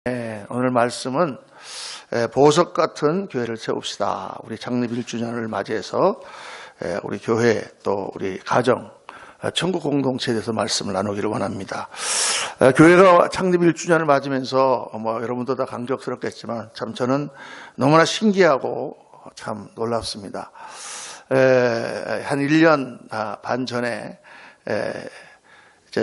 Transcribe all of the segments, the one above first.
오늘 말씀은 보석 같은 교회를 세웁시다. 우리 창립 1주년을 맞이해서 우리 교회 또 우리 가정, 천국 공동체에 대해서 말씀을 나누기를 원합니다. 교회가 창립 1주년을 맞으면서 여러분도 다 감격스럽겠지만 참 저는 너무나 신기하고 참 놀랍습니다. 한 1년 반 전에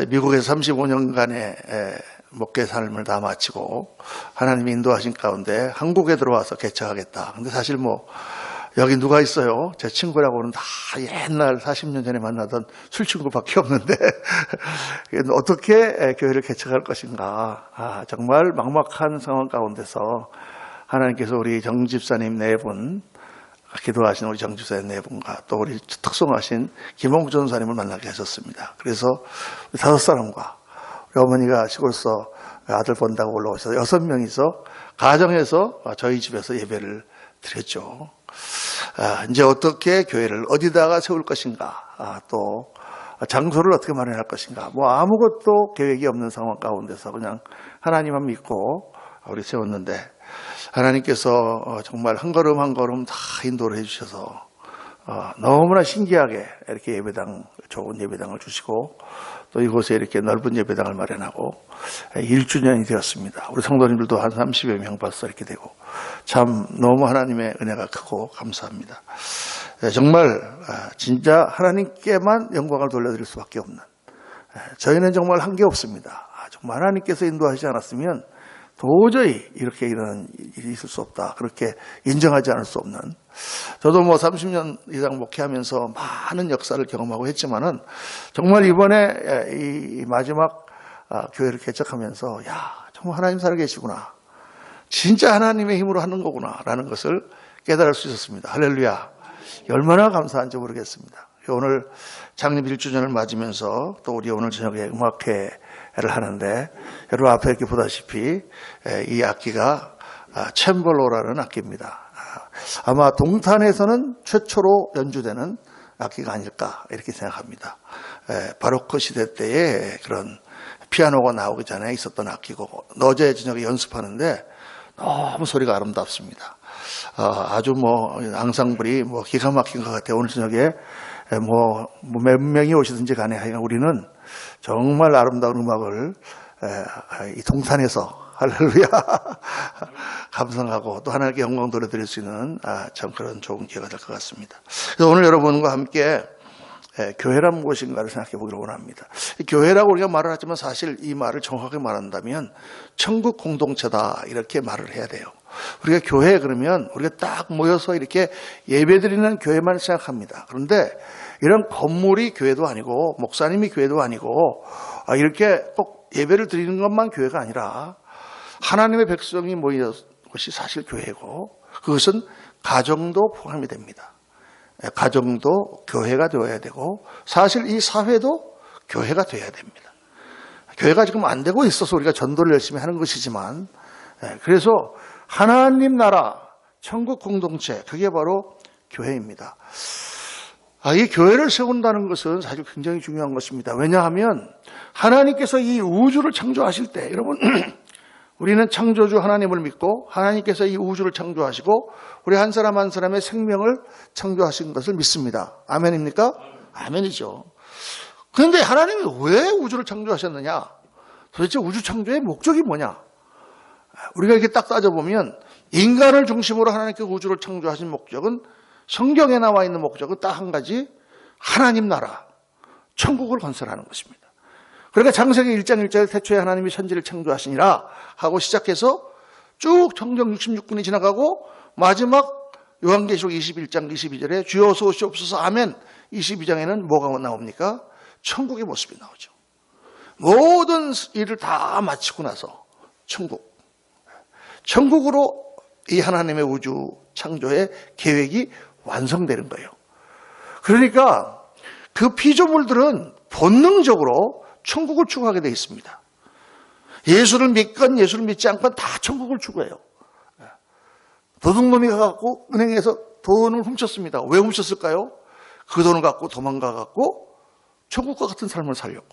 미국에서 35년간의 목회 삶을 다 마치고 하나님이 인도하신 가운데 한국에 들어와서 개척하겠다. 근데 사실 여기 누가 있어요? 제 친구라고는 다 옛날 40년 전에 만나던 술친구밖에 없는데 어떻게 교회를 개척할 것인가. 정말 막막한 상황 가운데서 하나님께서 우리 정집사님 네 분, 기도하신 우리 정집사님 네 분과 또 우리 특송하신 김홍 전사님을 만나게 하셨습니다. 그래서 5사람과 우리 어머니가 시골서 아들 본다고 올라오셔서 6명이서 가정에서 저희 집에서 예배를 드렸죠. 이제 어떻게 교회를 어디다가 세울 것인가, 또 장소를 어떻게 마련할 것인가, 아무것도 계획이 없는 상황 가운데서 그냥 하나님만 믿고 우리 세웠는데 하나님께서 정말 한 걸음 한 걸음 다 인도를 해주셔서 너무나 신기하게 이렇게 예배당, 좋은 예배당을 주시고 또 이곳에 이렇게 넓은 예배당을 마련하고 1주년이 되었습니다. 우리 성도님들도 한 30여 명 벌써 이렇게 되고 참 너무 하나님의 은혜가 크고 감사합니다. 정말 진짜 하나님께만 영광을 돌려드릴 수밖에 없는, 저희는 정말 한 게 없습니다. 정말 하나님께서 인도하시지 않았으면 도저히 이렇게 이런 일이 있을 수 없다. 그렇게 인정하지 않을 수 없는. 저도 30년 이상 목회하면서 많은 역사를 경험하고 했지만은 정말 이번에 이 마지막 교회를 개척하면서 정말 하나님 살아계시구나. 진짜 하나님의 힘으로 하는 거구나. 라는 것을 깨달을 수 있었습니다. 할렐루야. 얼마나 감사한지 모르겠습니다. 오늘 창립 1주년을 맞으면서 또 우리 오늘 저녁에 음악회를 하는데 여러분 앞에 이렇게 보다시피 이 악기가 챔벌로라는 악기입니다. 아마 동탄에서는 최초로 연주되는 악기가 아닐까 이렇게 생각합니다. 바로크 시대 때에 그런 피아노가 나오기 전에 있었던 악기고 어제 저녁에 연습하는데 너무 소리가 아름답습니다. 아주 앙상블이 기가 막힌 것 같아요. 오늘 저녁에 몇 명이 오시든지 간에 하여간 우리는 정말 아름다운 음악을 이 동탄에서 할렐루야 감상하고 또 하나님께 영광 돌려드릴 수 있는 참 그런 좋은 기회가 될 것 같습니다. 그래서 오늘 여러분과 함께 교회란 무엇인가를 생각해 보기를 원합니다. 교회라고 우리가 말을 하지만 사실 이 말을 정확하게 말한다면 천국 공동체다 이렇게 말을 해야 돼요. 우리가 교회 그러면 우리가 딱 모여서 이렇게 예배드리는 교회만 생각합니다. 그런데 이런 건물이 교회도 아니고 목사님이 교회도 아니고 이렇게 꼭 예배를 드리는 것만 교회가 아니라 하나님의 백성이 모이는 것이 사실 교회고 그것은 가정도 포함이 됩니다. 가정도 교회가 되어야 되고 사실 이 사회도 교회가 되어야 됩니다. 교회가 지금 안 되고 있어서 우리가 전도를 열심히 하는 것이지만 그래서 하나님 나라 천국 공동체 그게 바로 교회입니다. 이 교회를 세운다는 것은 사실 굉장히 중요한 것입니다. 왜냐하면 하나님께서 이 우주를 창조하실 때 여러분 우리는 창조주 하나님을 믿고 하나님께서 이 우주를 창조하시고 우리 한 사람 한 사람의 생명을 창조하신 것을 믿습니다. 아멘입니까? 아멘이죠. 그런데 하나님이 왜 우주를 창조하셨느냐? 도대체 우주 창조의 목적이 뭐냐? 우리가 이렇게 딱 따져보면 인간을 중심으로 하나님께서 우주를 창조하신 목적은 성경에 나와 있는 목적은 딱 한 가지, 하나님 나라, 천국을 건설하는 것입니다. 그러니까 창세기 1장 1절에 태초에 하나님이 천지를 창조하시니라 하고 시작해서 쭉 성경 66권이 지나가고 마지막 요한계시록 21장 22절에 주여 어서 오시옵소서 아멘 22장에는 뭐가 나옵니까? 천국의 모습이 나오죠. 모든 일을 다 마치고 나서 천국으로 이 하나님의 우주 창조의 계획이 완성되는 거예요. 그러니까 그 피조물들은 본능적으로 천국을 추구하게 되어 있습니다. 예수를 믿건 예수를 믿지 않건 다 천국을 추구해요. 도둑놈이 가갖고 은행에서 돈을 훔쳤습니다. 왜 훔쳤을까요? 그 돈을 갖고 도망가갖고 천국과 같은 삶을 살려고.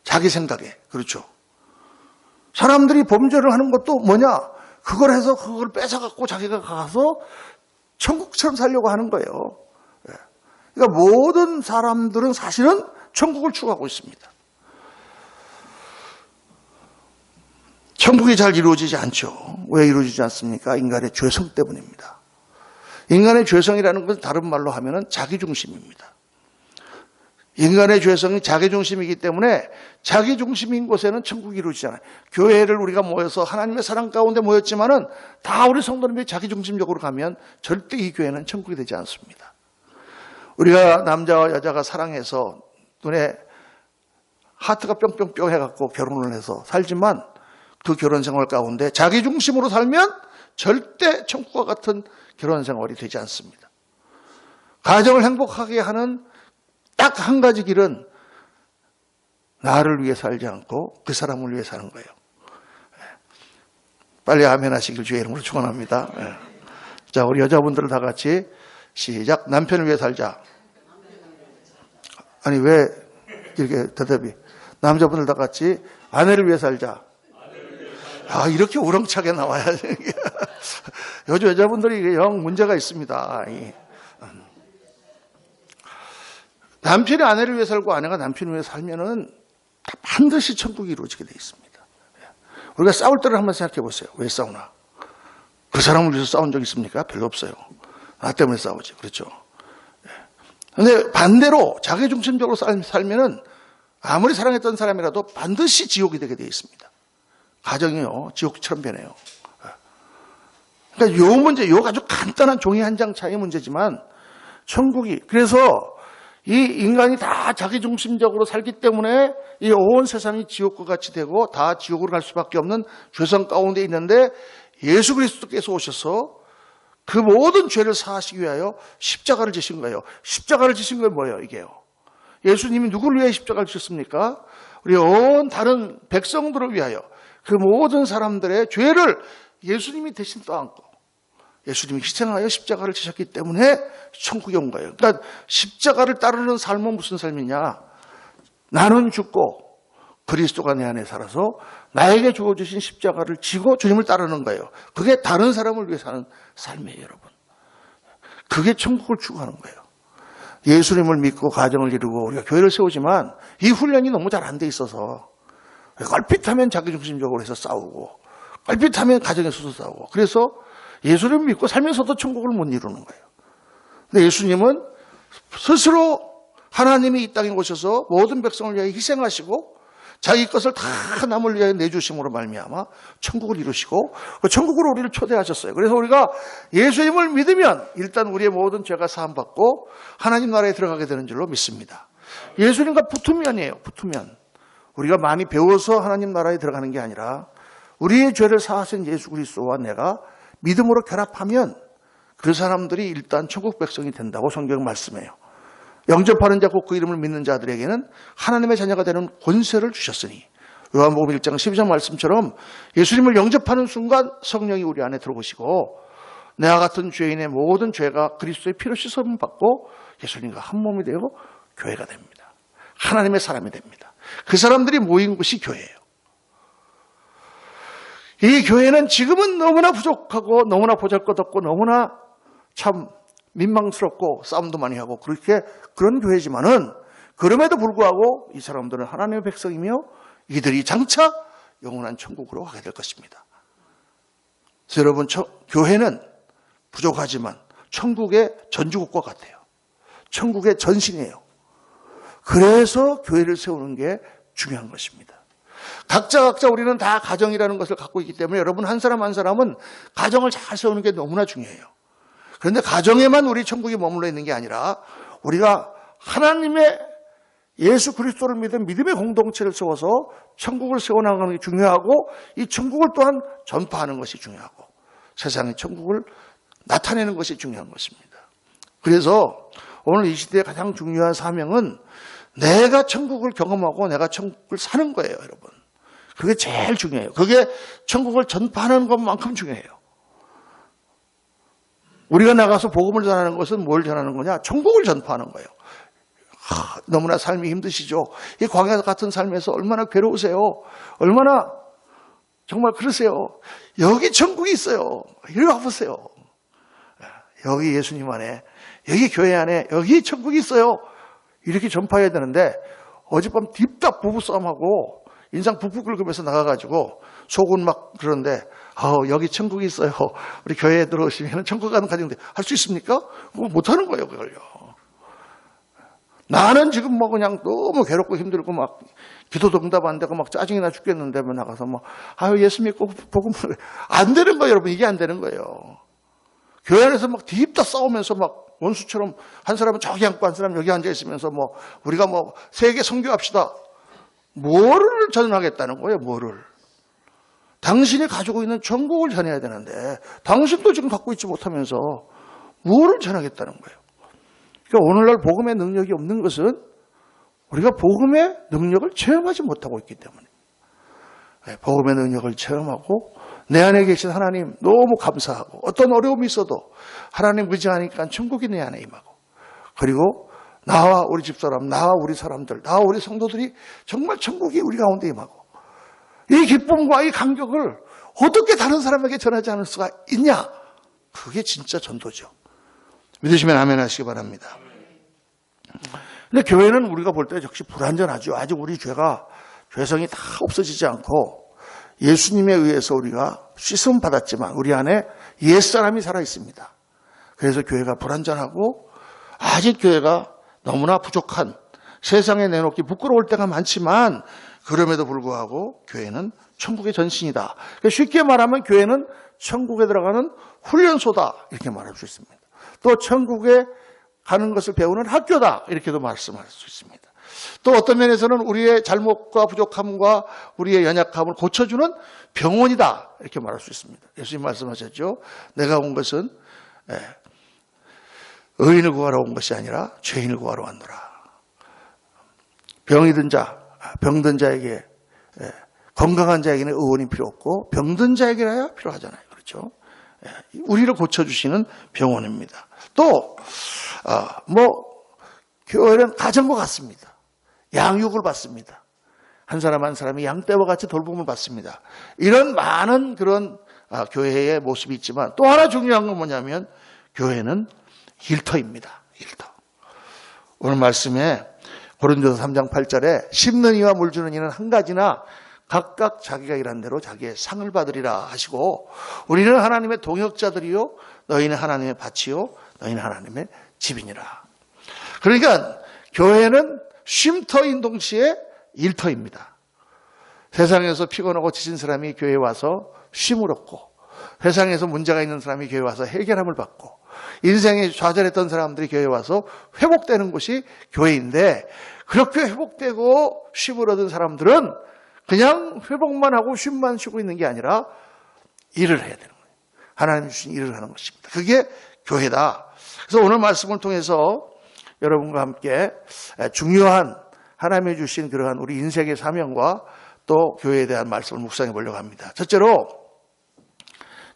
자기 생각에. 그렇죠. 사람들이 범죄를 하는 것도 뭐냐? 그걸 해서 그걸 뺏어갖고 자기가 가서 천국처럼 살려고 하는 거예요. 그러니까 모든 사람들은 사실은 천국을 추구하고 있습니다. 천국이 잘 이루어지지 않죠. 왜 이루어지지 않습니까? 인간의 죄성 때문입니다. 인간의 죄성이라는 것은 다른 말로 하면은 자기중심입니다. 인간의 죄성이 자기중심이기 때문에 자기중심인 곳에는 천국이 이루어지지 않아요. 교회를 우리가 모여서 하나님의 사랑 가운데 모였지만은 다 우리 성도님들이 자기중심적으로 가면 절대 이 교회는 천국이 되지 않습니다. 우리가 남자와 여자가 사랑해서 눈에 하트가 뿅뿅뿅 해갖고 결혼을 해서 살지만 그 결혼 생활 가운데 자기중심으로 살면 절대 천국과 같은 결혼 생활이 되지 않습니다. 가정을 행복하게 하는 딱 한 가지 길은 나를 위해 살지 않고 그 사람을 위해 사는 거예요. 빨리 아멘 하시길 주의 이름으로 축원합니다. 자, 우리 여자분들은 다 같이 시작. 남편을 위해 살자. 아니 왜 이렇게 대답이? 남자분들 다 같이 아내를 위해 살자. 아, 이렇게 우렁차게 나와야지. 요즘 여자분들이 영 문제가 있습니다. 남편이 아내를 위해 살고 아내가 남편을 위해 살면은 반드시 천국이 이루어지게 되어 있습니다. 우리가 싸울 때를 한번 생각해 보세요. 왜 싸우나? 그 사람을 위해서 싸운 적 있습니까? 별로 없어요. 나 때문에 싸우지. 그렇죠. 그런데 반대로 자기중심적으로 살면은 아무리 사랑했던 사람이라도 반드시 지옥이 되게 되어 있습니다. 가정이요, 지옥처럼 변해요. 그러니까 요 문제, 요 아주 간단한 종이 한 장 차이의 문제지만 천국이, 그래서 이 인간이 다 자기중심적으로 살기 때문에 이 온 세상이 지옥과 같이 되고 다 지옥으로 갈 수밖에 없는 죄성 가운데 있는데 예수 그리스도께서 오셔서 그 모든 죄를 사하시기 위하여 십자가를 지신 거예요. 십자가를 지신 건 뭐예요, 이게요? 예수님이 누구를 위해 십자가를 지셨습니까? 우리 온 다른 백성들을 위하여 그 모든 사람들의 죄를 예수님이 대신 떠안고 예수님이 희생하여 십자가를 지셨기 때문에 천국에 온 거예요. 그러니까 십자가를 따르는 삶은 무슨 삶이냐? 나는 죽고 그리스도가 내 안에 살아서 나에게 주어주신 십자가를 지고 주님을 따르는 거예요. 그게 다른 사람을 위해 사는 삶이에요, 여러분. 그게 천국을 추구하는 거예요. 예수님을 믿고 가정을 이루고 우리가 교회를 세우지만 이 훈련이 너무 잘 안 돼 있어서 껄핏하면 자기중심적으로 해서 싸우고 껄핏하면 가정에서도 싸우고 그래서 예수님을 믿고 살면서도 천국을 못 이루는 거예요. 근데 예수님은 스스로 하나님이 이 땅에 오셔서 모든 백성을 위하여 희생하시고 자기 것을 다 남을 위하여 내주심으로 말미암아 천국을 이루시고 그 천국으로 우리를 초대하셨어요. 그래서 우리가 예수님을 믿으면 일단 우리의 모든 죄가 사함받고 하나님 나라에 들어가게 되는 줄로 믿습니다. 예수님과 붙으면이에요. 붙으면. 우리가 많이 배워서 하나님 나라에 들어가는 게 아니라 우리의 죄를 사하신 예수 그리스도와 내가 믿음으로 결합하면 그 사람들이 일단 천국 백성이 된다고 성경은 말씀해요. 영접하는 자 곧 그 이름을 믿는 자들에게는 하나님의 자녀가 되는 권세를 주셨으니 요한복음 1장 12절 말씀처럼 예수님을 영접하는 순간 성령이 우리 안에 들어오시고 내와 같은 죄인의 모든 죄가 그리스도의 피로 씻음을 받고 예수님과 한 몸이 되고 교회가 됩니다. 하나님의 사람이 됩니다. 그 사람들이 모인 곳이 교회예요. 이 교회는 지금은 너무나 부족하고 너무나 보잘것없고 너무나 참 민망스럽고 싸움도 많이 하고 그렇게 그런 교회지만은 그럼에도 불구하고 이 사람들은 하나님의 백성이며 이들이 장차 영원한 천국으로 가게 될 것입니다. 그래서 여러분 교회는 부족하지만 천국의 전주국과 같아요. 천국의 전신이에요. 그래서 교회를 세우는 게 중요한 것입니다. 각자 우리는 다 가정이라는 것을 갖고 있기 때문에 여러분 한 사람 한 사람은 가정을 잘 세우는 게 너무나 중요해요. 그런데 가정에만 우리 천국이 머물러 있는 게 아니라 우리가 하나님의 예수 그리스도를 믿은 믿음의 공동체를 세워서 천국을 세워나가는 게 중요하고 이 천국을 또한 전파하는 것이 중요하고 세상의 천국을 나타내는 것이 중요한 것입니다. 그래서 오늘 이 시대의 가장 중요한 사명은 내가 천국을 경험하고 내가 천국을 사는 거예요, 여러분. 그게 제일 중요해요. 그게 천국을 전파하는 것만큼 중요해요. 우리가 나가서 복음을 전하는 것은 뭘 전하는 거냐? 천국을 전파하는 거예요. 너무나 삶이 힘드시죠? 이 광야 같은 삶에서 얼마나 괴로우세요? 얼마나 정말 그러세요. 여기 천국이 있어요. 이리 와보세요. 여기 예수님 안에, 여기 교회 안에, 여기 천국이 있어요. 이렇게 전파해야 되는데 어젯밤 딥답 부부싸움하고 인상 북북 긁으면서 나가가지고 속은 막 그러는데 여기 천국이 있어요. 우리 교회에 들어오시면 천국 가는 가정인데 할 수 있습니까? 그거 못하는 거예요. 그걸요. 나는 지금 뭐 그냥 너무 괴롭고 힘들고 막 기도도 응답 안 되고 막 짜증이 나 죽겠는데 뭐 나가서 뭐 예수 믿고 복음을 안 되는 거예요. 여러분 이게 안 되는 거예요. 교회 안에서 막 딥다 싸우면서 막 원수처럼 한 사람은 저기 앉고 한 사람은 여기 앉아 있으면서 뭐 우리가 뭐 세계 선교합시다. 뭐를 전하겠다는 거예요. 뭐를. 당신이 가지고 있는 천국을 전해야 되는데 당신도 지금 갖고 있지 못하면서 뭐를 전하겠다는 거예요. 그러니까 오늘날 복음의 능력이 없는 것은 우리가 복음의 능력을 체험하지 못하고 있기 때문에 복음의 능력을 체험하고 내 안에 계신 하나님 너무 감사하고 어떤 어려움이 있어도 하나님 의지하니까 천국이 내 안에 임하고 그리고 나와 우리 집사람, 나와 우리 사람들, 나와 우리 성도들이 정말 천국이 우리 가운데 임하고 이 기쁨과 이 감격을 어떻게 다른 사람에게 전하지 않을 수가 있냐? 그게 진짜 전도죠. 믿으시면 아멘 하시기 바랍니다. 근데 교회는 우리가 볼 때 역시 불완전하죠. 아직 우리 죄성이 다 없어지지 않고 예수님에 의해서 우리가 씻음 받았지만 우리 안에 옛사람이 살아 있습니다. 그래서 교회가 불완전하고 아직 교회가 너무나 부족한 세상에 내놓기 부끄러울 때가 많지만 그럼에도 불구하고 교회는 천국의 전신이다. 쉽게 말하면 교회는 천국에 들어가는 훈련소다 이렇게 말할 수 있습니다. 또 천국에 가는 것을 배우는 학교다 이렇게도 말씀할 수 있습니다. 또 어떤 면에서는 우리의 잘못과 부족함과 우리의 연약함을 고쳐주는 병원이다 이렇게 말할 수 있습니다. 예수님 말씀하셨죠. 내가 온 것은 의인을 구하러 온 것이 아니라 죄인을 구하러 왔노라. 병이든 자, 병든 자에게 건강한 자에게는 의원이 필요 없고 병든 자에게라야 필요하잖아요. 그렇죠? 우리를 고쳐주시는 병원입니다. 또 교회는 가정과 같습니다. 양육을 받습니다. 한 사람 한 사람이 양떼와 같이 돌봄을 받습니다. 이런 많은 그런 교회의 모습이 있지만 또 하나 중요한 건 뭐냐면 교회는 일터입니다. 일터. 오늘 말씀에 고린도서 3장 8절에 심는 이와 물 주는 이는 한 가지나 각각 자기가 일한 대로 자기의 상을 받으리라 하시고 우리는 하나님의 동역자들이요 너희는 하나님의 밭이요 너희는 하나님의 집이니라. 그러니까 교회는 쉼터인 동시에 일터입니다. 세상에서 피곤하고 지친 사람이 교회에 와서 쉼을 얻고 세상에서 문제가 있는 사람이 교회에 와서 해결함을 받고 인생에 좌절했던 사람들이 교회에 와서 회복되는 곳이 교회인데 그렇게 회복되고 쉼을 얻은 사람들은 그냥 회복만 하고 쉼만 쉬고 있는 게 아니라 일을 해야 되는 거예요. 하나님 주신 일을 하는 것입니다. 그게 교회다. 그래서 오늘 말씀을 통해서 여러분과 함께 중요한 하나님이 주신 그러한 우리 인생의 사명과 또 교회에 대한 말씀을 묵상해 보려고 합니다. 첫째로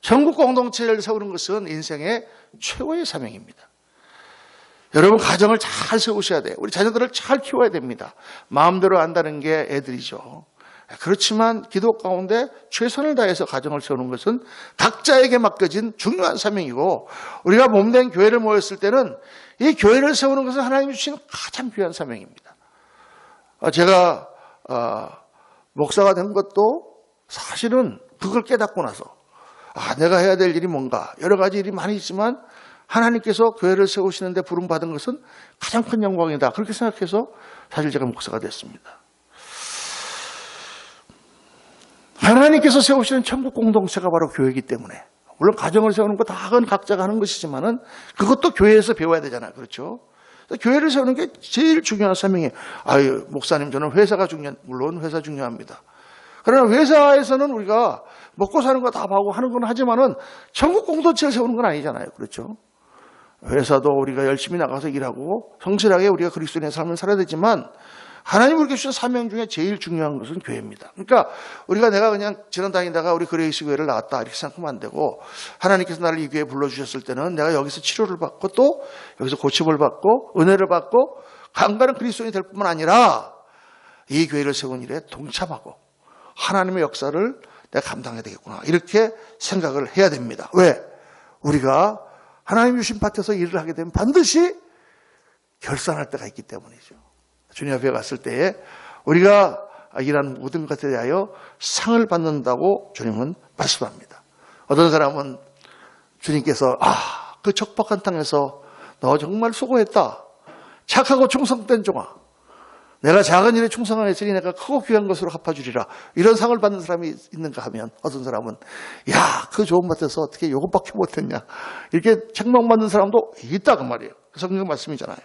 천국 공동체를 세우는 것은 인생의 최고의 사명입니다. 여러분 가정을 잘 세우셔야 돼요. 우리 자녀들을 잘 키워야 됩니다. 마음대로 안다는 게 애들이죠. 그렇지만 기도 가운데 최선을 다해서 가정을 세우는 것은 각자에게 맡겨진 중요한 사명이고 우리가 몸된 교회를 모였을 때는 이 교회를 세우는 것은 하나님이 주신 가장 귀한 사명입니다. 제가 목사가 된 것도 사실은 그걸 깨닫고 나서 내가 해야 될 일이 뭔가 여러 가지 일이 많이 있지만 하나님께서 교회를 세우시는데 부름받은 것은 가장 큰 영광이다. 그렇게 생각해서 사실 제가 목사가 됐습니다. 하나님께서 세우시는 천국 공동체가 바로 교회이기 때문에 물론 가정을 세우는 거 다 각자가 하는 것이지만은 그것도 교회에서 배워야 되잖아요. 그렇죠? 교회를 세우는 게 제일 중요한 사명이에요. 목사님 저는 회사가 물론 회사 중요합니다. 그러나 회사에서는 우리가 먹고 사는 거 다 봐고 하는 건 하지만은 천국 공동체를 세우는 건 아니잖아요. 그렇죠? 회사도 우리가 열심히 나가서 일하고 성실하게 우리가 그리스도인의 삶을 살아야 되지만 하나님 우리에게 주신 사명 중에 제일 중요한 것은 교회입니다. 그러니까 우리가 내가 그냥 지나다니다가 우리 그레이스 교회를 나왔다 이렇게 생각하면 안 되고 하나님께서 나를 이 교회에 불러주셨을 때는 내가 여기서 치료를 받고 또 여기서 고침을 받고 은혜를 받고 강가는 그리스도인이 될 뿐만 아니라 이 교회를 세운 일에 동참하고 하나님의 역사를 내가 감당해야 되겠구나. 이렇게 생각을 해야 됩니다. 왜? 우리가 하나님 주신 밭에서 일을 하게 되면 반드시 결산할 때가 있기 때문이죠. 주님 앞에 갔을 때에 우리가 일하는 모든 것에 대하여 상을 받는다고 주님은 말씀합니다. 어떤 사람은 주님께서 그 척박한 땅에서 너 정말 수고했다. 착하고 충성된 종아. 내가 작은 일에 충성하였으니 내가 크고 귀한 것으로 갚아주리라. 이런 상을 받는 사람이 있는가 하면 어떤 사람은 그 좋은 밭에서 어떻게 이것밖에 못했냐. 이렇게 책망받는 사람도 있다 그 말이에요. 성경 말씀이잖아요.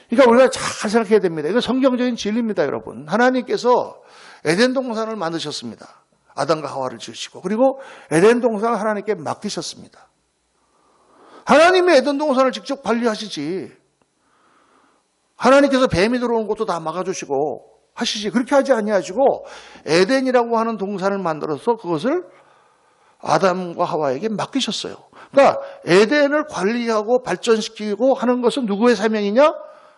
그러니까 우리가 잘 생각해야 됩니다. 이건 성경적인 진리입니다, 여러분. 하나님께서 에덴 동산을 만드셨습니다. 아담과 하와를 지으시고 그리고 에덴 동산을 하나님께 맡기셨습니다. 하나님이 에덴 동산을 직접 관리하시지. 하나님께서 뱀이 들어오는 것도 다 막아주시고 하시지. 그렇게 하지 아니하시고 에덴이라고 하는 동산을 만들어서 그것을 아담과 하와에게 맡기셨어요. 그러니까 에덴을 관리하고 발전시키고 하는 것은 누구의 사명이냐?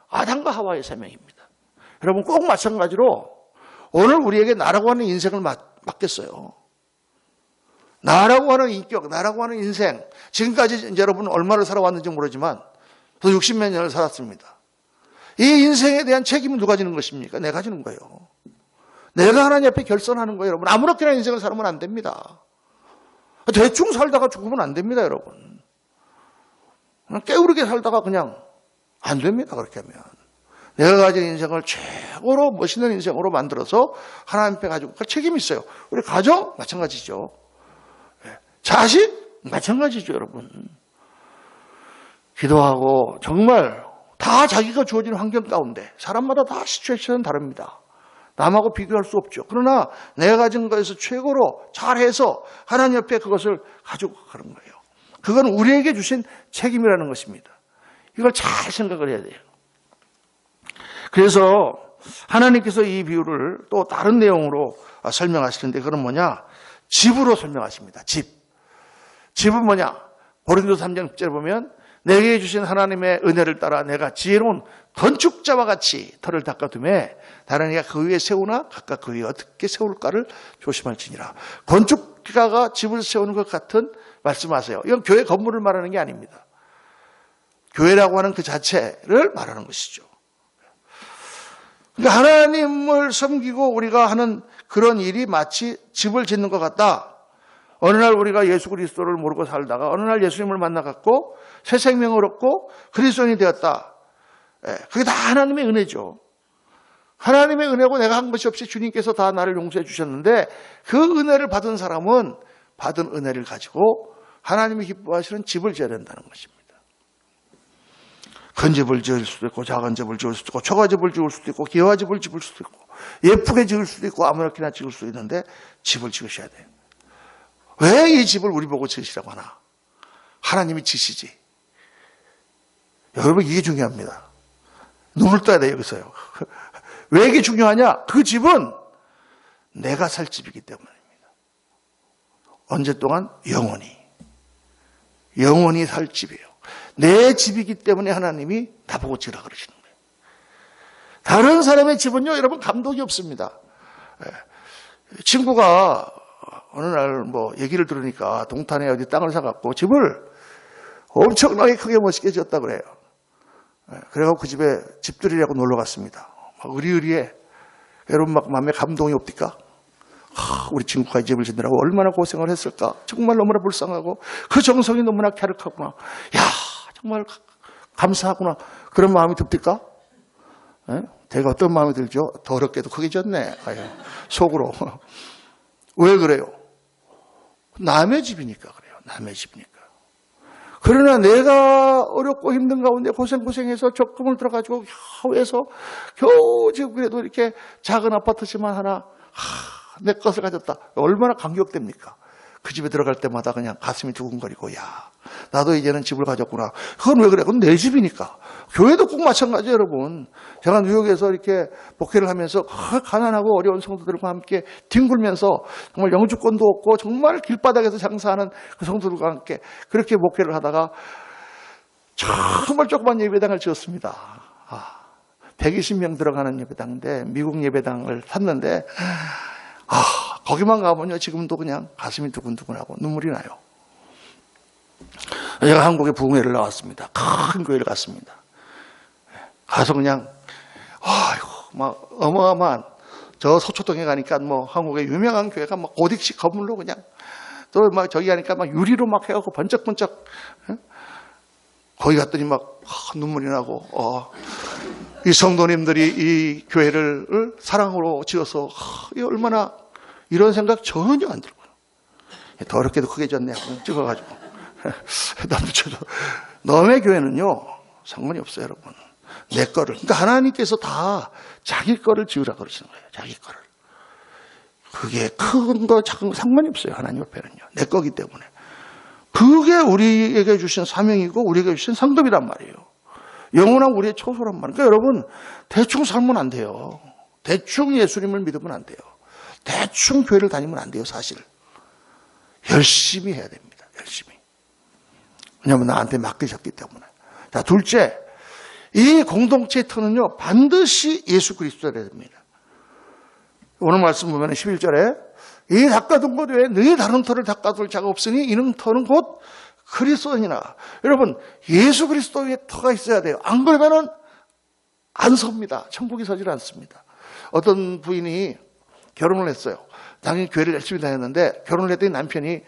아담과 하와의 사명입니다. 여러분 꼭 마찬가지로 오늘 우리에게 나라고 하는 인생을 맡겼어요. 나라고 하는 인격, 나라고 하는 인생. 지금까지 이제 여러분 얼마를 살아왔는지 모르지만 저도 60몇 년을 살았습니다. 이 인생에 대한 책임은 누가 지는 것입니까? 내가 지는 거예요. 내가 하나님 앞에 결선하는 거예요, 여러분. 아무렇게나 인생을 살면 안 됩니다. 대충 살다가 죽으면 안 됩니다, 여러분. 깨우르게 살다가 그냥 안 됩니다, 그렇게 하면. 내가 가진 인생을 최고로 멋있는 인생으로 만들어서 하나님 앞에 가지고 갈 책임이 있어요. 우리 가정 마찬가지죠. 자식 마찬가지죠, 여러분. 기도하고 정말 다 자기가 주어진 환경 가운데 사람마다 다 시츄에이션은 다릅니다. 남하고 비교할 수 없죠. 그러나 내가 가진 것에서 최고로 잘해서 하나님 옆에 그것을 가지고 가는 거예요. 그건 우리에게 주신 책임이라는 것입니다. 이걸 잘 생각을 해야 돼요. 그래서 하나님께서 이 비유를 또 다른 내용으로 설명하시는데 그건 뭐냐? 집으로 설명하십니다. 집은 뭐냐? 고린도서 3장 10절에 보면 내게 주신 하나님의 은혜를 따라 내가 지혜로운 건축자와 같이 터를 닦아두매 다른 이가 그 위에 세우나 각각 그 위에 어떻게 세울까를 조심할지니라. 건축가가 집을 세우는 것 같은 말씀하세요. 이건 교회 건물을 말하는 게 아닙니다. 교회라고 하는 그 자체를 말하는 것이죠. 그러니까 하나님을 섬기고 우리가 하는 그런 일이 마치 집을 짓는 것 같다. 어느 날 우리가 예수 그리스도를 모르고 살다가 어느 날 예수님을 만나갖고 새 생명을 얻고 그리스도인이 되었다. 그게 다 하나님의 은혜죠. 하나님의 은혜고 내가 한 것이 없이 주님께서 다 나를 용서해 주셨는데 그 은혜를 받은 사람은 받은 은혜를 가지고 하나님이 기뻐하시는 집을 지어야 된다는 것입니다. 큰 집을 지을 수도 있고 작은 집을 지을 수도 있고 초가집을 지을 수도 있고 기와집을 지을 수도 있고 예쁘게 지을 수도 있고 아무렇게나 지을 수도 있는데 집을 지으셔야 돼요. 왜 이 집을 우리 보고 지으시라고 하나? 하나님이 지시지. 여러분 이게 중요합니다. 눈을 떠야 돼요, 여기서요. 왜 이게 중요하냐? 그 집은 내가 살 집이기 때문입니다. 언제 동안? 영원히 살 집이에요. 내 집이기 때문에 하나님이 나보고 지으라 그러시는 거예요. 다른 사람의 집은요, 여러분 감독이 없습니다. 친구가 어느 날 얘기를 들으니까 동탄에 어디 땅을 사갖고 집을 엄청나게 크게 멋있게 지었다 그래요. 그래갖고 그 집에 집들이라고 놀러 갔습니다. 막 의리의리해. 여러분 막 마음에 감동이 없디까? 우리 친구가 이 집을 짓느라고 얼마나 고생을 했을까? 정말 너무나 불쌍하고 그 정성이 너무나 갸륵하구나. 야, 정말 감사하구나. 그런 마음이 듭니까? 제가 어떤 마음이 들죠? 더럽게도 크게 졌네. 속으로. 왜 그래요? 남의 집이니까 그래요. 남의 집이니까. 그러나 내가 어렵고 힘든 가운데 고생해서 적금을 들어가지고 겨우 해서 겨우 지금 그래도 이렇게 작은 아파트지만 하나 내 것을 가졌다. 얼마나 감격됩니까? 그 집에 들어갈 때마다 그냥 가슴이 두근거리고 야 나도 이제는 집을 가졌구나. 그건 왜 그래? 그건 내 집이니까. 교회도 꼭 마찬가지예요, 여러분. 제가 뉴욕에서 이렇게 목회를 하면서 가난하고 어려운 성도들과 함께 뒹굴면서 정말 영주권도 없고 정말 길바닥에서 장사하는 그 성도들과 함께 그렇게 목회를 하다가 정말 조그만 예배당을 지었습니다. 120명 들어가는 예배당인데 미국 예배당을 샀는데 거기만 가보면요, 지금도 그냥 가슴이 두근두근하고 눈물이 나요. 제가 한국에 부흥회를 나왔습니다. 큰 교회를 갔습니다. 가서 그냥, 아이고, 막 어마어마한, 저 서초동에 가니까 뭐 한국의 유명한 교회가 막 고딕식 건물로 그냥, 또 막 저기 가니까 막 유리로 막 해갖고 번쩍번쩍, 거기 갔더니 막 눈물이 나고, 이 성도님들이 이 교회를 사랑으로 지어서, 이 얼마나, 이런 생각 전혀 안 들고요. 더럽게도 크게 졌네요. 찍어가지고. 남자도. 너의 교회는요, 상관이 없어요, 여러분. 내 거를. 그러니까 하나님께서 다 자기 거를 지으라고 그러시는 거예요. 자기 거를. 그게 큰 거, 작은 거 상관이 없어요. 하나님 옆에는요. 내 거기 때문에. 그게 우리에게 주신 사명이고 우리에게 주신 상급이란 말이에요. 영원한 우리의 초소란 말이에요. 그러니까 여러분, 대충 살면 안 돼요. 대충 예수님을 믿으면 안 돼요. 대충 교회를 다니면 안 돼요, 사실. 열심히 해야 됩니다. 열심히. 왜냐하면 나한테 맡기셨기 때문에. 자, 둘째. 이 공동체의 터는요, 반드시 예수 그리스도여야 됩니다. 오늘 말씀 보면 11절에 이 닦아둔 것 외에 너희 다른 터를 닦아둘 자가 없으니 이는 터는 곧 그리스도니라. 여러분, 예수 그리스도의 터가 있어야 돼요. 안 그러면은 안 섭니다. 천국이 서질 않습니다. 어떤 부인이 결혼을 했어요. 당연히 교회를 열심히 다녔는데 결혼을 했더니 남편이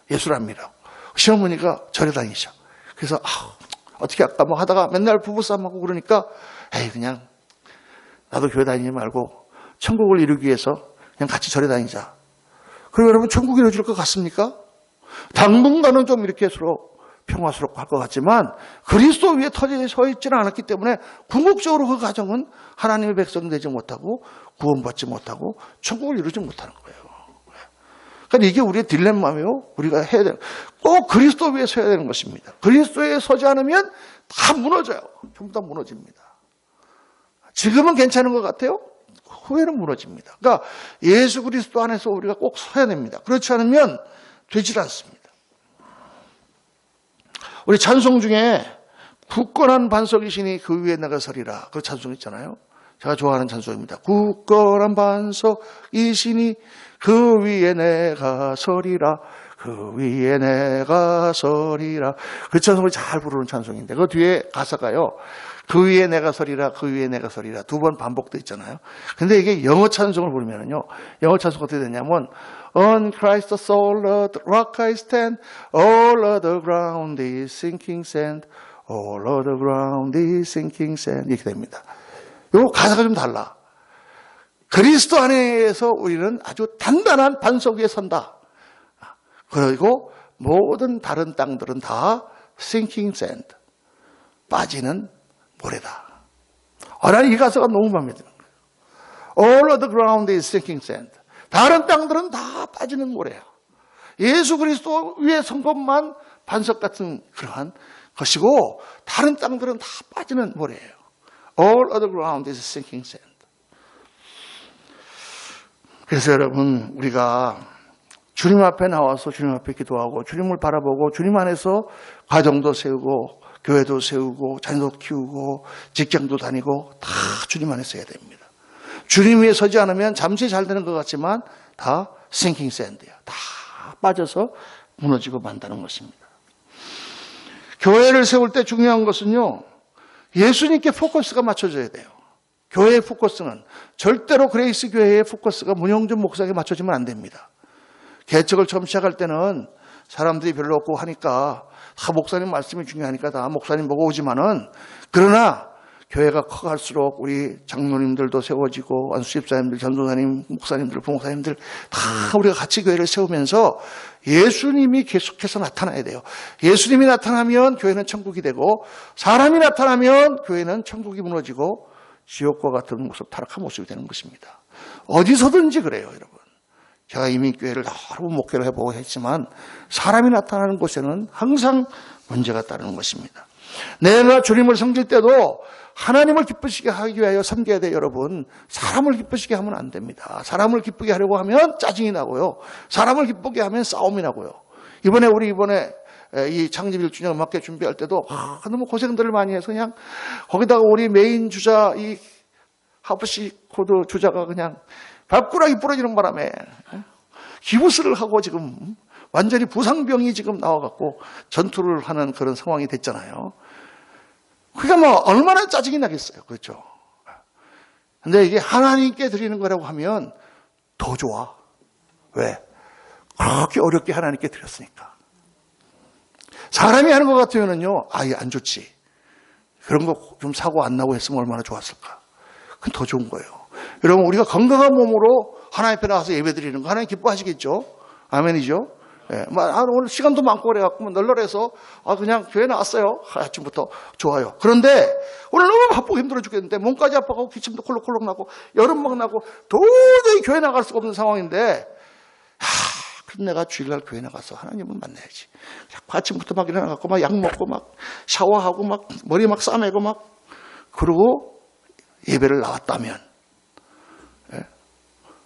예수를 안 믿어. 시어머니가 절에 다니셔. 그래서 어떻게 할까 뭐 하다가 맨날 부부싸움하고 그러니까 에이 그냥 나도 교회 다니지 말고 천국을 이루기 위해서 그냥 같이 절에 다니자. 그리고 여러분 천국이 이루어질 것 같습니까? 당분간은 좀 이렇게 서로 평화스럽고 할 것 같지만 그리스도 위에 터져 서 있지는 않았기 때문에 궁극적으로 그 가정은 하나님의 백성 되지 못하고 구원받지 못하고 천국을 이루지 못하는 거예요. 그러니까 이게 우리의 딜레마예요. 우리가 해야 되는 꼭 그리스도 위에 서야 되는 것입니다. 그리스도에 서지 않으면 다 무너져요. 전부 다 무너집니다. 지금은 괜찮은 것 같아요. 후회는 무너집니다. 그러니까 예수 그리스도 안에서 우리가 꼭 서야 됩니다. 그렇지 않으면 되질 않습니다. 우리 찬송 중에 굳건한 반석이시니 그 위에 내가 서리라. 그 찬송 있잖아요. 제가 좋아하는 찬송입니다. 굳건한 반석이시니 그 위에 내가 서리라. 그 위에 내가 서리라. 그 찬송을 잘 부르는 찬송인데 그 뒤에 가사가요. 그 위에 내가 서리라. 그 위에 내가 서리라. 두 번 반복돼 있잖아요. 근데 이게 영어 찬송을 부르면요. 영어 찬송 어떻게 되냐면 On Christ the solid rock I stand. All of the ground is sinking sand. All of the ground is sinking sand. 이렇게 됩니다. 요 가사가 좀 달라. 그리스도 안에서 우리는 아주 단단한 반석 위에 선다. 그리고 모든 다른 땅들은 다 sinking sand. 빠지는 모래다. 난 이 가사가 너무 마음에 드는 거예요. All of the ground is sinking sand. 다른 땅들은 다 빠지는 모래야. 예수 그리스도 위에 선 것만 반석 같은 그러한 것이고 다른 땅들은 다 빠지는 모래예요. All of the ground is sinking sand. 그래서 여러분 우리가 주님 앞에 나와서 주님 앞에 기도하고 주님을 바라보고 주님 안에서 가정도 세우고 교회도 세우고 자녀도 키우고 직장도 다니고 다 주님 안에서 해야 됩니다. 주님 위에 서지 않으면 잠시 잘 되는 것 같지만 다 sinking sand야. 다 빠져서 무너지고 만다는 것입니다. 교회를 세울 때 중요한 것은요. 예수님께 포커스가 맞춰져야 돼요. 교회의 포커스는 절대로 그레이스 교회의 포커스가 문영준 목사에게 맞춰지면 안 됩니다. 개척을 처음 시작할 때는 사람들이 별로 없고 하니까 다 목사님 말씀이 중요하니까 다 목사님 보고 오지만은 그러나 교회가 커갈수록 우리 장로님들도 세워지고 안수집사님들, 전도사님, 목사님들, 부목사님들 다 우리가 같이 교회를 세우면서 예수님이 계속해서 나타나야 돼요. 예수님이 나타나면 교회는 천국이 되고 사람이 나타나면 교회는 천국이 무너지고 지옥과 같은 모습, 타락한 모습이 되는 것입니다. 어디서든지 그래요, 여러분. 제가 이미 교회를 여러 번 목회를 해보고 했지만 사람이 나타나는 곳에는 항상 문제가 따르는 것입니다. 내가 주님을 섬길 때도 하나님을 기쁘시게 하기 위하여 섬겨야 돼요, 여러분. 사람을 기쁘시게 하면 안 됩니다. 사람을 기쁘게 하려고 하면 짜증이 나고요. 사람을 기쁘게 하면 싸움이 나고요. 이번에 이 창립 1주년 음악회 준비할 때도 너무 고생들을 많이 해서 그냥 거기다가 우리 메인 주자 이 하프시 코드 주자가 그냥 밥꾸락이 부러지는 바람에 기부스를 하고 지금 완전히 부상병이 지금 나와갖고 전투를 하는 그런 상황이 됐잖아요. 그러니까 뭐 얼마나 짜증이 나겠어요. 그렇죠? 근데 이게 하나님께 드리는 거라고 하면 더 좋아. 왜? 그렇게 어렵게 하나님께 드렸으니까. 사람이 하는 것 같으면요, 아예 안 좋지. 그런 거 좀 사고 안 나고 했으면 얼마나 좋았을까. 그건 더 좋은 거예요. 여러분, 우리가 건강한 몸으로 하나님 앞에 나와서 예배 드리는 거 하나님 기뻐하시겠죠? 아멘이죠? 예, 오늘 시간도 많고 그래갖고 널널해서 그냥 교회 나왔어요. 아침부터 좋아요. 그런데 오늘 너무 바쁘고 힘들어 죽겠는데 몸까지 아파가고 기침도 콜록콜록 나고 여름 막 나고 도저히 교회 나갈 수가 없는 상황인데 그럼 내가 주일날 교회 나가서 하나님을 만나야지. 아침부터 막 일어나갖고 막 약 먹고 막 샤워하고 막 머리 막 싸매고 막 그러고 예배를 나왔다면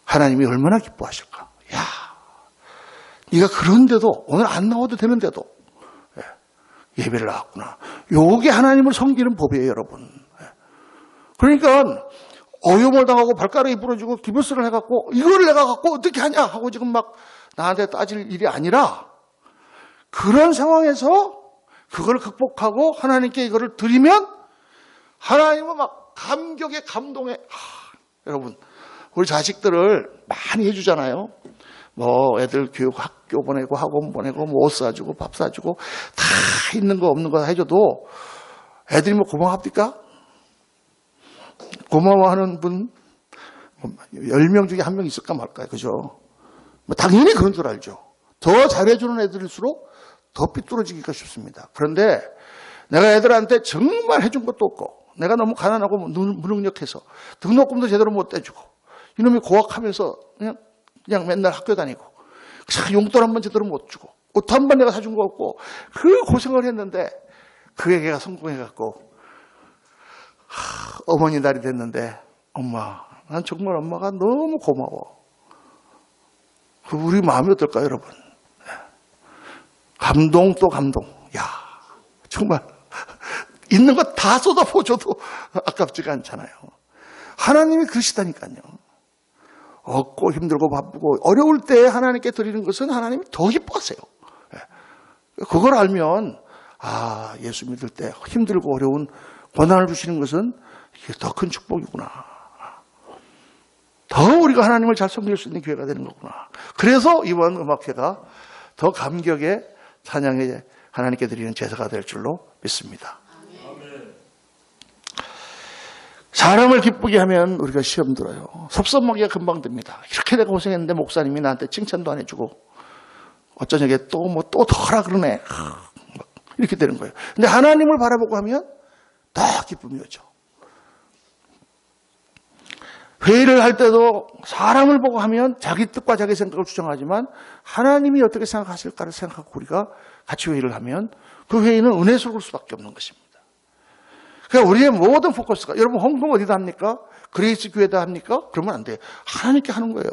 하나님이 얼마나 기뻐하실까. 야, 네가 그런데도 오늘 안 나와도 되는데도 예배를 나왔구나. 요게 하나님을 섬기는 법이에요, 여러분. 그러니까 어려움을 당하고 발가락이 부러지고 기부스를 해갖고 이거를 내가 갖고 어떻게 하냐 하고 지금 막 나한테 따질 일이 아니라 그런 상황에서 그걸 극복하고 하나님께 이거를 드리면 하나님은 막 감격에 감동에 여러분 우리 자식들을 많이 해주잖아요. 뭐 애들 교육 학교 보내고 학원 보내고 뭐 옷 사주고 밥 사주고 다 있는 거 없는 거 해줘도 애들이 뭐 고마워합니까? 고마워하는 분 10명 중에 1명 있을까 말까요? 그죠? 뭐 당연히 그런 줄 알죠. 더 잘해주는 애들일수록 더 삐뚤어지기가 쉽습니다. 그런데 내가 애들한테 정말 해준 것도 없고 내가 너무 가난하고 무능력해서 등록금도 제대로 못 떼주고 이놈이 고학하면서 그냥 맨날 학교 다니고 용돈 한 번 제대로 못 주고 옷 한 번 내가 사준 거 없고 그 고생을 했는데 그 애가 성공해갖고 어머니 날이 됐는데 엄마 난 정말 엄마가 너무 고마워. 우리 마음이 어떨까요, 여러분? 감동 또 감동. 야, 정말 있는 거 다 쏟아부어줘도 아깝지가 않잖아요. 하나님이 그러시다니까요. 없고 힘들고 바쁘고 어려울 때 하나님께 드리는 것은 하나님이 더 기뻐하세요. 그걸 알면 예수 믿을 때 힘들고 어려운 고난을 주시는 것은 이게 더 큰 축복이구나. 더 우리가 하나님을 잘 섬길 수 있는 기회가 되는 거구나. 그래서 이번 음악회가 더 감격의 찬양에 하나님께 드리는 제사가 될 줄로 믿습니다. 사람을 기쁘게 하면 우리가 시험 들어요. 섭섭하기가 금방 됩니다. 이렇게 내가 고생했는데 목사님이 나한테 칭찬도 안 해주고 어쩌냐게 또 더라 그러네. 이렇게 되는 거예요. 근데 하나님을 바라보고 하면 더 기쁨이 오죠. 회의를 할 때도 사람을 보고 하면 자기 뜻과 자기 생각을 주장하지만 하나님이 어떻게 생각하실까를 생각하고 우리가 같이 회의를 하면 그 회의는 은혜스러울 수밖에 없는 것입니다. 그러니까 우리의 모든 포커스가 여러분 헌금 어디다 합니까? 그레이스 교회에다 합니까? 그러면 안 돼요. 하나님께 하는 거예요.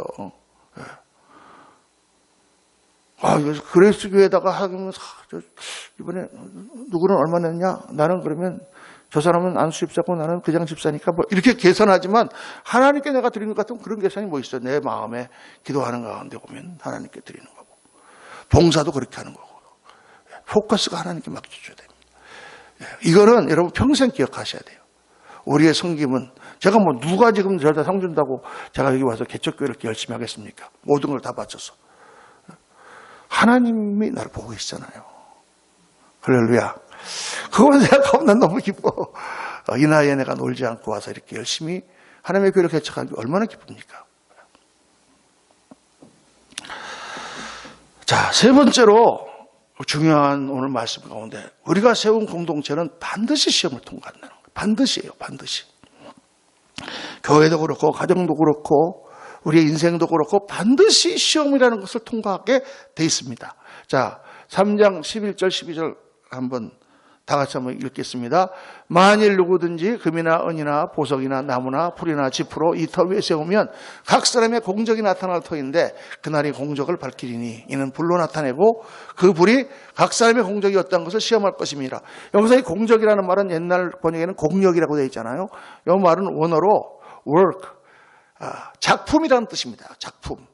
그레이스 교회에다가 하면 이번에 누구는 얼마 냈냐? 나는 그러면 저 사람은 안수 집사고 나는 그냥 집사니까 뭐 이렇게 계산하지만 하나님께 내가 드리는 것 같으면 그런 계산이 뭐 있어요? 내 마음에 기도하는 가운데 보면 하나님께 드리는 거고 봉사도 그렇게 하는 거고 포커스가 하나님께 맡겨줘야 됩니다. 이거는 여러분 평생 기억하셔야 돼요. 우리의 섬김은 제가 뭐 누가 지금 저를 다 상 준다고 제가 여기 와서 개척교회를 이렇게 열심히 하겠습니까? 모든 걸 다 바쳐서 하나님이 나를 보고 계시잖아요. 할렐루야. 그걸 생각하면 난 너무 기뻐. 이 나이에 내가 놀지 않고 와서 이렇게 열심히 하나님의 교회를 개척하는 게 얼마나 기쁩니까? 자, 세 번째로 중요한 오늘 말씀 가운데 우리가 세운 공동체는 반드시 시험을 통과한다는 거예요. 반드시예요. 반드시. 교회도 그렇고 가정도 그렇고 우리의 인생도 그렇고 반드시 시험이라는 것을 통과하게 돼 있습니다. 자, 3장 11절 12절 한번 다 같이 한번 읽겠습니다. 만일 누구든지 금이나 은이나 보석이나 나무나 풀이나 지푸로 이 터 위에 세우면 각 사람의 공적이 나타날 터인데 그날이 공적을 밝히리니 이는 불로 나타내고 그 불이 각 사람의 공적이 어떤 것을 시험할 것입니다. 여기서 이 공적이라는 말은 옛날 번역에는 공력이라고 되어 있잖아요. 이 말은 원어로 work, 작품이라는 뜻입니다. 작품.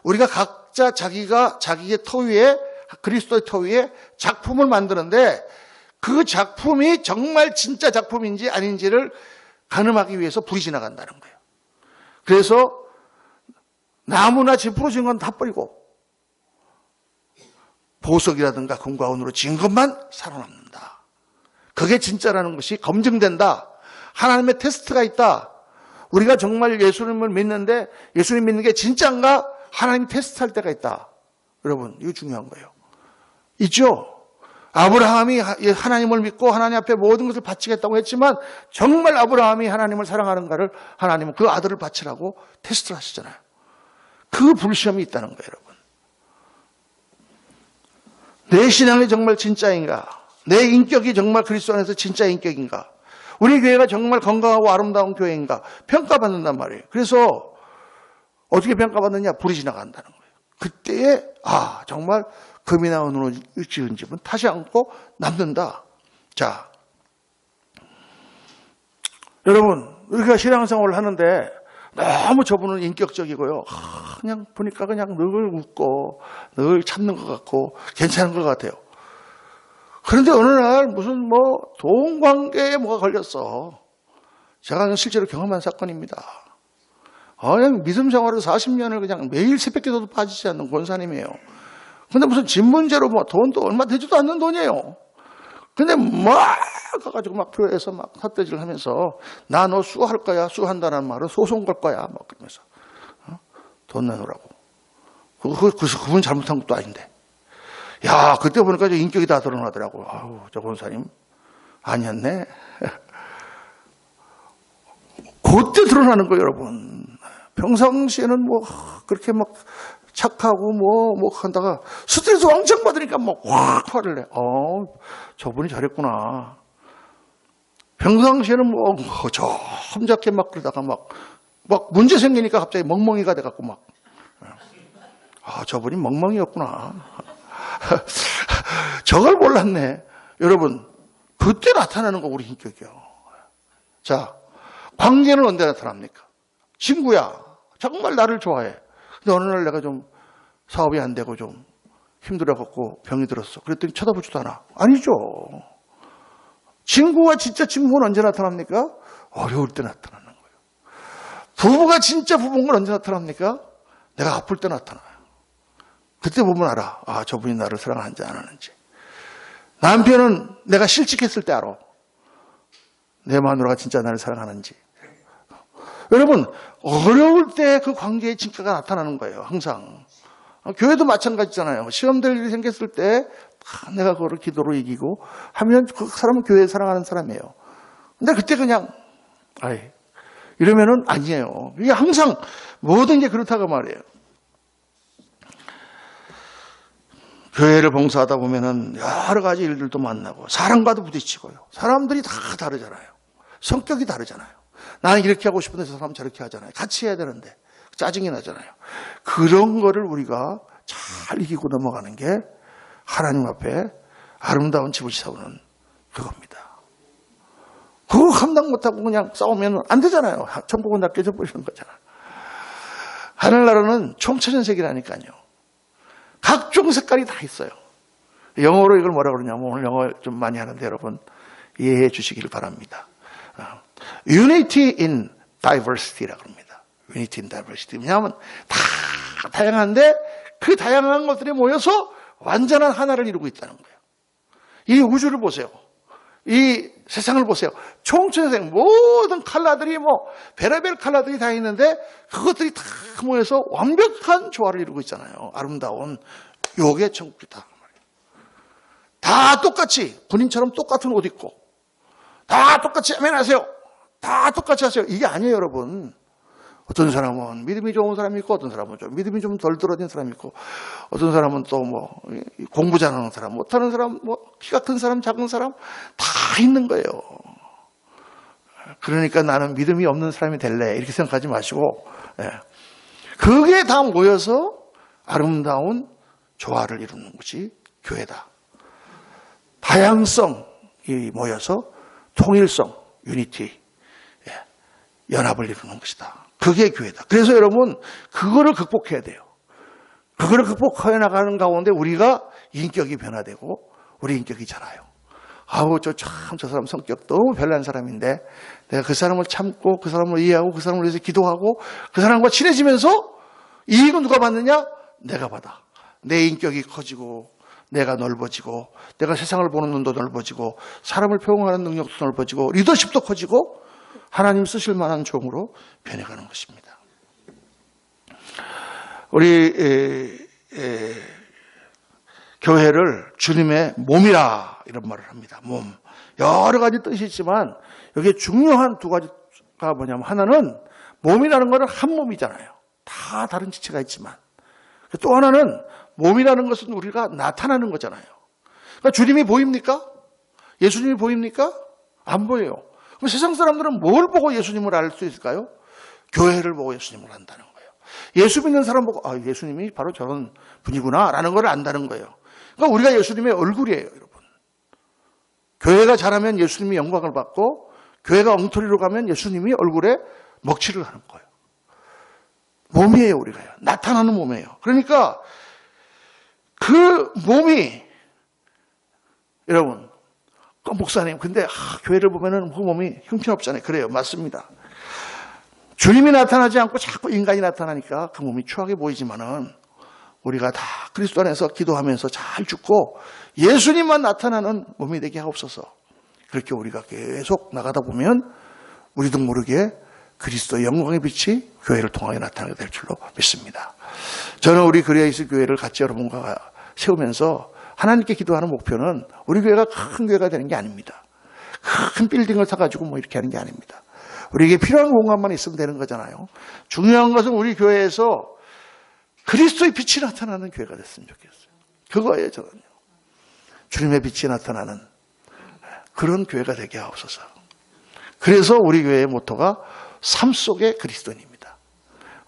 우리가 각자 자기의 터 위에, 그리스도의 터 위에 작품을 만드는데 그 작품이 정말 진짜 작품인지 아닌지를 가늠하기 위해서 불이 지나간다는 거예요. 그래서 나무나 집 부러진 건 다 버리고 보석이라든가 금과 은으로 지은 것만 살아남는다. 그게 진짜라는 것이 검증된다. 하나님의 테스트가 있다. 우리가 정말 예수님을 믿는데 예수님 믿는 게 진짜인가? 하나님이 테스트할 때가 있다. 여러분, 이거 중요한 거예요. 있죠? 아브라함이 하나님을 믿고 하나님 앞에 모든 것을 바치겠다고 했지만 정말 아브라함이 하나님을 사랑하는가를 하나님은 그 아들을 바치라고 테스트를 하시잖아요. 그 불시험이 있다는 거예요, 여러분. 내 신앙이 정말 진짜인가? 내 인격이 정말 그리스도 안에서 진짜 인격인가? 우리 교회가 정말 건강하고 아름다운 교회인가? 평가받는단 말이에요. 그래서 어떻게 평가받느냐? 불이 지나간다는 거예요. 그때에 정말 금이나 은으로 지은 집은 타지 않고 남는다. 자, 여러분, 우리가 신앙생활을 하는데 너무 저분은 인격적이고요. 그냥 보니까 그냥 늘 웃고 늘 참는 것 같고 괜찮은 것 같아요. 그런데 어느 날 무슨 돈 관계에 뭐가 걸렸어. 제가 실제로 경험한 사건입니다. 그냥 믿음 생활을 40년을 그냥 매일 새벽기도도 빠지지 않는 권사님이에요. 근데 무슨 집 문제로 돈도 얼마 되지도 않는 돈이에요. 근데 막 가가지고 막 교회에서 막 삿대질 하면서 나 너 수할 거야, 수한다는 말은 소송 걸 거야, 막 그러면서 돈 내놓으라고. 그래서 그분 잘못한 것도 아닌데. 야, 그때 보니까 저 인격이 다 드러나더라고. 아우, 저 권사님 아니었네. 그때 드러나는 거예요, 여러분. 평상시에는 그렇게 막 착하고 한다가 스트레스 왕창 받으니까 확 화를 내. 저분이 잘했구나. 평상시에는 점잖게 막 그러다가 막 문제 생기니까 갑자기 멍멍이가 돼갖고 저분이 멍멍이였구나. 저걸 몰랐네. 여러분, 그때 나타나는 거 우리 인격이요. 자, 관계는 언제 나타납니까? 친구야, 정말 나를 좋아해. 근데 어느 날 내가 좀 사업이 안 되고 좀 힘들어갖고 병이 들었어. 그랬더니 쳐다보지도 않아. 아니죠. 친구가 진짜 친구는 언제 나타납니까? 어려울 때 나타나는 거예요. 부부가 진짜 부부인 건 언제 나타납니까? 내가 아플 때 나타나요. 그때 보면 알아. 저분이 나를 사랑하는지 안 하는지. 남편은 내가 실직했을 때 알아. 내 마누라가 진짜 나를 사랑하는지. 여러분, 어려울 때 그 관계의 진가가 나타나는 거예요. 항상. 교회도 마찬가지잖아요. 시험될 일이 생겼을 때 내가 그거를 기도로 이기고 하면 그 사람은 교회 사랑하는 사람이에요. 근데 그때 그냥 이러면은 아니에요. 이게 항상 모든 게 그렇다고 말이에요. 교회를 봉사하다 보면은 여러 가지 일들도 만나고 사람과도 부딪히고요. 사람들이 다 다르잖아요. 성격이 다르잖아요. 나는 이렇게 하고 싶은데 저 사람 저렇게 하잖아요. 같이 해야 되는데 짜증이 나잖아요. 그런 거를 우리가 잘 이기고 넘어가는 게 하나님 앞에 아름다운 집을 세우는 그겁니다. 그거 감당 못하고 그냥 싸우면 안 되잖아요. 천국은 다 깨져버리는 거잖아. 하늘나라는 총천연색이라니까요. 각종 색깔이 다 있어요. 영어로 이걸 뭐라 그러냐면 오늘 영어 좀 많이 하는데 여러분 이해해 주시길 바랍니다. Unity in Diversity라고 합니다. Unity in Diversity. 왜냐하면 다 다양한데 그 다양한 것들이 모여서 완전한 하나를 이루고 있다는 거예요. 이 우주를 보세요. 이 세상을 보세요. 총천색 모든 컬러들이 별의별 컬러들이 다 있는데 그것들이 다 모여서 완벽한 조화를 이루고 있잖아요. 아름다운 요게 천국이다. 다 똑같이 군인처럼 똑같은 옷 입고 다 똑같이 아멘하세요. 다 똑같이 하세요. 이게 아니에요, 여러분. 어떤 사람은 믿음이 좋은 사람이 있고 어떤 사람은 좀 믿음이 좀 덜 들어진 사람이 있고 어떤 사람은 또 공부 잘하는 사람, 못하는 사람, 키가 큰 사람, 작은 사람 다 있는 거예요. 그러니까 나는 믿음이 없는 사람이 될래 이렇게 생각하지 마시고 그게 다 모여서 아름다운 조화를 이루는 것이 교회다. 다양성이 모여서 통일성, 유니티, 연합을 이루는 것이다. 그게 교회다. 그래서 여러분, 그거를 극복해야 돼요. 그거를 극복해 나가는 가운데 우리가 인격이 변화되고 우리 인격이 자라요. 아우, 저 사람 성격 너무 별난 사람인데 내가 그 사람을 참고 그 사람을 이해하고 그 사람을 위해서 기도하고 그 사람과 친해지면서 이익은 누가 받느냐? 내가 받아. 내 인격이 커지고 내가 넓어지고 내가 세상을 보는 눈도 넓어지고 사람을 표현하는 능력도 넓어지고 리더십도 커지고 하나님 쓰실 만한 종으로 변해가는 것입니다. 우리 교회를 주님의 몸이라 이런 말을 합니다. 몸. 여러 가지 뜻이 있지만 여기에 중요한 두 가지가 뭐냐면 하나는 몸이라는 것은 한 몸이잖아요. 다 다른 지체가 있지만 또 하나는 몸이라는 것은 우리가 나타나는 거잖아요. 그러니까 주님이 보입니까? 예수님이 보입니까? 안 보여요. 그럼 세상 사람들은 뭘 보고 예수님을 알 수 있을까요? 교회를 보고 예수님을 안다는 거예요. 예수 믿는 사람 보고 예수님이 바로 저런 분이구나 라는 걸 안다는 거예요. 그러니까 우리가 예수님의 얼굴이에요, 여러분. 교회가 잘하면 예수님이 영광을 받고 교회가 엉터리로 가면 예수님이 얼굴에 먹칠을 하는 거예요. 몸이에요, 우리가요. 나타나는 몸이에요. 그러니까 그 몸이 여러분, 목사님 근데 교회를 보면은 그 몸이 형편없잖아요. 그래요, 맞습니다. 주님이 나타나지 않고 자꾸 인간이 나타나니까 그 몸이 추하게 보이지만은 우리가 다 그리스도 안에서 기도하면서 잘 죽고 예수님만 나타나는 몸이 되게 하옵소서. 그렇게 우리가 계속 나가다 보면 우리도 모르게 그리스도의 영광의 빛이 교회를 통하여 나타나게 될 줄로 믿습니다. 저는 우리 그레이스 교회를 같이 여러분과 세우면서 하나님께 기도하는 목표는 우리 교회가 큰 교회가 되는 게 아닙니다. 큰 빌딩을 사가지고 뭐 이렇게 하는 게 아닙니다. 우리에게 필요한 공간만 있으면 되는 거잖아요. 중요한 것은 우리 교회에서 그리스도의 빛이 나타나는 교회가 됐으면 좋겠어요. 그거예요, 저는요. 주님의 빛이 나타나는 그런 교회가 되게 하옵소서. 그래서 우리 교회의 모토가 삶 속의 그리스도인입니다.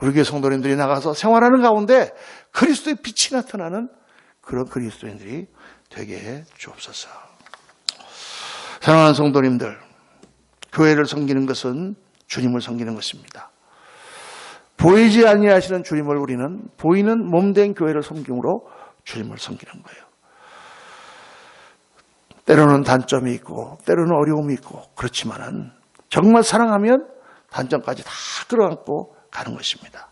우리 교회 성도님들이 나가서 생활하는 가운데 그리스도의 빛이 나타나는 그런 그리스도인들이 되게 해 주옵소서. 사랑하는 성도님들, 교회를 섬기는 것은 주님을 섬기는 것입니다. 보이지 아니하시는 주님을 우리는 보이는 몸된 교회를 섬김으로 주님을 섬기는 거예요. 때로는 단점이 있고 때로는 어려움이 있고 그렇지만은 정말 사랑하면 단점까지 다 끌어안고 가는 것입니다.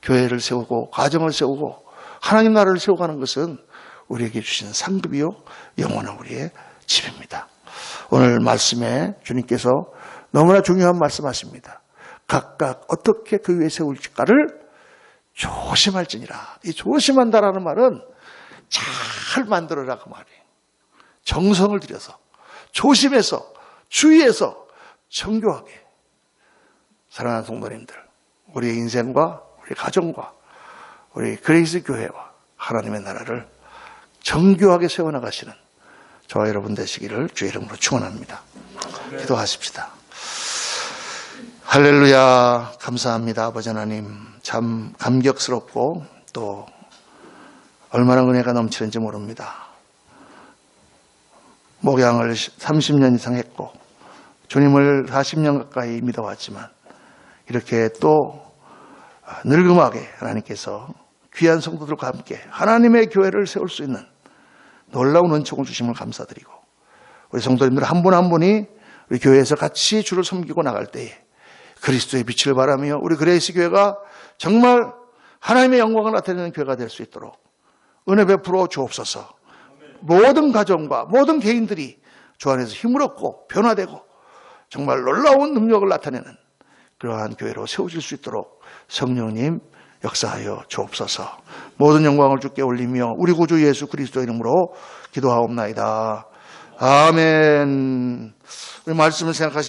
교회를 세우고 가정을 세우고 하나님 나라를 세워가는 것은 우리에게 주신 상급이요 영원한 우리의 집입니다. 오늘 말씀에 주님께서 너무나 중요한 말씀하십니다. 각각 어떻게 그 위에 세울지가를 조심할지니라. 이 조심한다라는 말은 잘 만들어라 그 말이에요. 정성을 들여서 조심해서 주의해서 정교하게. 사랑하는 성도님들, 우리의 인생과 우리 가정과 우리 그레이스 교회와 하나님의 나라를 정교하게 세워나가시는 저와 여러분 되시기를 주의 이름으로 축원합니다. 기도하십시다. 할렐루야. 감사합니다. 아버지 하나님, 참 감격스럽고 또 얼마나 은혜가 넘치는지 모릅니다. 목양을 30년 이상 했고 주님을 40년 가까이 믿어왔지만 이렇게 또 늙음하게 하나님께서 귀한 성도들과 함께 하나님의 교회를 세울 수 있는 놀라운 은총을 주심을 감사드리고 우리 성도님들 한 분 한 분이 우리 교회에서 같이 주를 섬기고 나갈 때에 그리스도의 빛을 바라며 우리 그레이스 교회가 정말 하나님의 영광을 나타내는 교회가 될 수 있도록 은혜 베풀어 주옵소서. 모든 가정과 모든 개인들이 주 안에서 힘을 얻고 변화되고 정말 놀라운 능력을 나타내는 그러한 교회로 세워질 수 있도록 성령님 역사하여 주옵소서. 모든 영광을 주께 올리며 우리 구주 예수 그리스도 이름으로 기도하옵나이다. 아멘. 우리 말씀을 생각하시